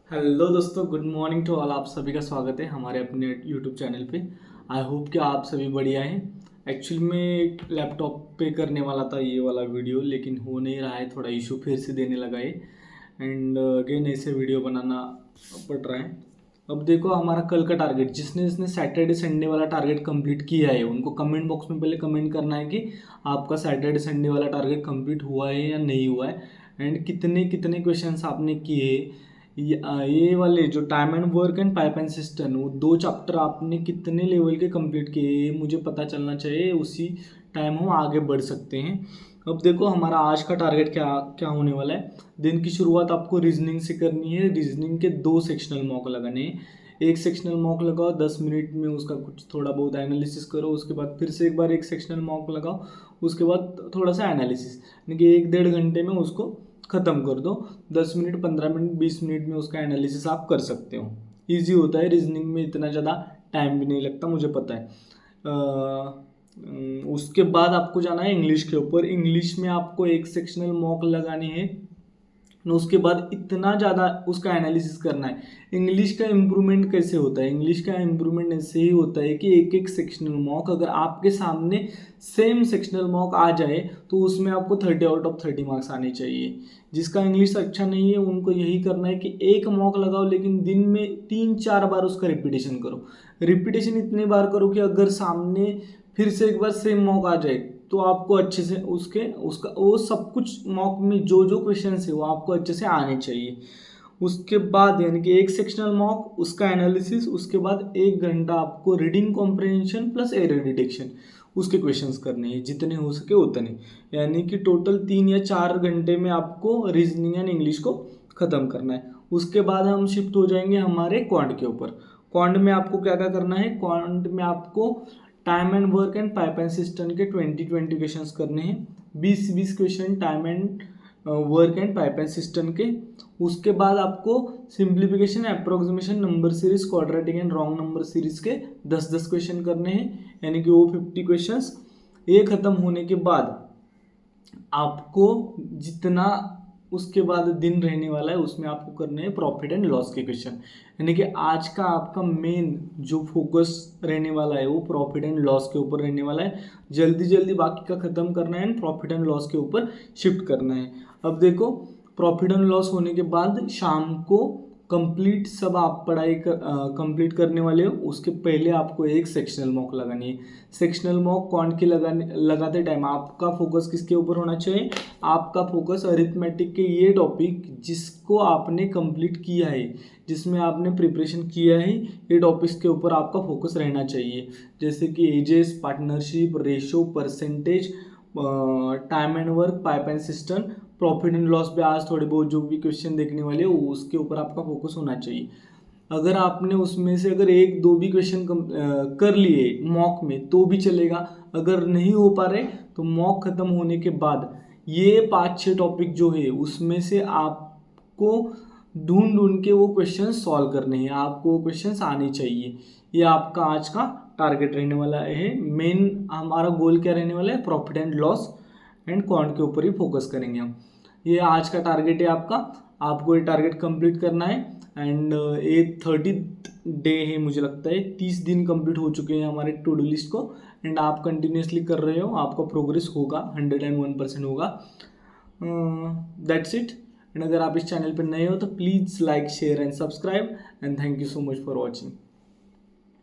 Hello दोस्तों, good morning to all. आप सभी का स्वागत है हमारे अपने यूट्यूब चैनल पे। आई होप कि आप सभी बढ़िया हैं। एक्चुअली मैं लैपटॉप पे करने वाला था ये वाला वीडियो, लेकिन हो नहीं रहा है, थोड़ा इशू फिर से देने लगा है एंड अगेन ऐसे वीडियो बनाना पड़ रहा है। अब देखो, हमारा कल का टारगेट, जिसने जिसने सैटरडे संडे वाला टारगेट कंप्लीट किया है उनको कमेंट बॉक्स में पहले कमेंट करना है कि आपका सैटरडे संडे वाला टारगेट कंप्लीट हुआ है या नहीं हुआ है, एंड कितने कितने क्वेश्चंस आपने किए। ये वाले जो time and work and pipe and system, वो दो चैप्टर आपने कितने लेवल के कंप्लीट किए ये मुझे पता चलना चाहिए। उसी टाइम हम आगे बढ़ सकते हैं। अब देखो, हमारा आज का टारगेट क्या क्या होने वाला है। दिन की शुरुआत आपको रीजनिंग से करनी है। रीजनिंग के दो सेक्शनल मॉक लगाने हैं। एक सेक्शनल मॉक लगाओ, 10 मिनट में उसका कुछ थोड़ा बहुत एनालिसिस करो, उसके बाद फिर से एक बार एक सेक्शनल मॉक लगाओ, उसके बाद थोड़ा सा एनालिसिस, यानी कि 1-1.5 घंटे में उसको ख़त्म कर दो। 10 मिनट, 15 मिनट, 20 मिनट में उसका एनालिसिस आप कर सकते हो। ईजी होता है, रीजनिंग में इतना ज़्यादा टाइम भी नहीं लगता, मुझे पता है। उसके बाद आपको जाना है इंग्लिश के ऊपर। इंग्लिश में आपको एक सेक्शनल मॉक लगानी है, उसके बाद इतना ज़्यादा उसका एनालिसिस करना है। इंग्लिश का इम्प्रूवमेंट कैसे होता है? इंग्लिश का इम्प्रूवमेंट ऐसे ही होता है कि एक एक सेक्शनल मॉक अगर आपके सामने सेम सेक्शनल मॉक आ जाए तो उसमें आपको 30 आउट ऑफ 30 मार्क्स आने चाहिए। जिसका इंग्लिश अच्छा नहीं है उनको यही करना है कि एक मॉक लगाओ, लेकिन दिन में 3-4 बार उसका रिपीटेशन करो। रिपीटेशन इतने बार करो कि अगर सामने फिर से एक बार सेम मॉक आ जाए तो आपको अच्छे से उसका वो सब कुछ मॉक में जो जो क्वेश्चन है वो आपको अच्छे से आने चाहिए। उसके बाद यानी कि एक सेक्शनल मॉक, उसका एनालिसिस, उसके बाद 1 घंटा आपको reading comprehension plus error detection, उसके क्वेश्चंस करने हैं जितने हो सके उतने। यानी कि टोटल 3 या 4 घंटे में आपको रीजनिंग एंड इंग्लिश को ख़त्म करना है। उसके बाद हम शिफ्ट हो जाएंगे हमारे क्वांट के ऊपर। क्वांट में आपको क्या क्या करना है? क्वांट में आपको time and work and pipe and system के 20-20 क्वेश्चन करने हैं। 20-20 question time and work and pipe and system के। उसके बाद आपको simplification, approximation, number series, quadratic and wrong number series के 10-10 क्वेश्चन करने हैं, यानी कि वो 50 क्वेश्चन। ये खत्म होने के बाद आपको जितना उसके बाद दिन रहने वाला है उसमें आपको करने हैं प्रॉफिट एंड लॉस के क्वेश्चन। यानी कि आज का आपका मेन जो फोकस रहने वाला है वो प्रॉफिट एंड लॉस के ऊपर रहने वाला है। जल्दी जल्दी बाकी का ख़त्म करना है एंड प्रॉफिट एंड लॉस के ऊपर शिफ्ट करना है। अब देखो, प्रॉफिट एंड लॉस होने के बाद शाम को कंप्लीट सब आप पढ़ाई कंप्लीट करने वाले हो। उसके पहले आपको एक सेक्शनल मॉक लगानी है। सेक्शनल मॉक कौन की लगाते टाइम आपका फोकस किसके ऊपर होना चाहिए? आपका फोकस अरिथमेटिक के ये टॉपिक जिसको आपने कंप्लीट किया है, जिसमें आपने प्रिपरेशन किया है, ये टॉपिक्स के ऊपर आपका फोकस रहना चाहिए। जैसे कि ages, partnership, ratio, percentage, time and work, pipe and system, profit and loss पे आज थोड़े बहुत जो भी क्वेश्चन देखने वाले हो उसके ऊपर आपका फोकस होना चाहिए। अगर आपने उसमें से अगर 1-2 भी क्वेश्चन कर लिए मॉक में तो भी चलेगा। अगर नहीं हो पा रहे तो मॉक खत्म होने के बाद ये 5-6 टॉपिक जो है उसमें से आपको ढूंढ ढूंढ के वो क्वेश्चन सॉल्व करने हैं, आपको वो क्वेश्चन आने चाहिए। ये आपका आज का टारगेट रहने वाला है। मेन हमारा गोल क्या रहने वाला है? Profit and loss and quant के ऊपर ही फोकस करेंगे हम। ये आज का टारगेट है आपका। आपको ये टारगेट कंप्लीट करना है एंड ये 30 डे है, मुझे लगता है 30 दिन कंप्लीट हो चुके हैं हमारे टू डू लिस्ट को। एंड आप कंटिन्यूसली कर रहे हो, आपका प्रोग्रेस होगा, 101% होगा। That's it. एंड अगर आप इस चैनल पर नए हो तो please like, share and subscribe and thank you so much for watching.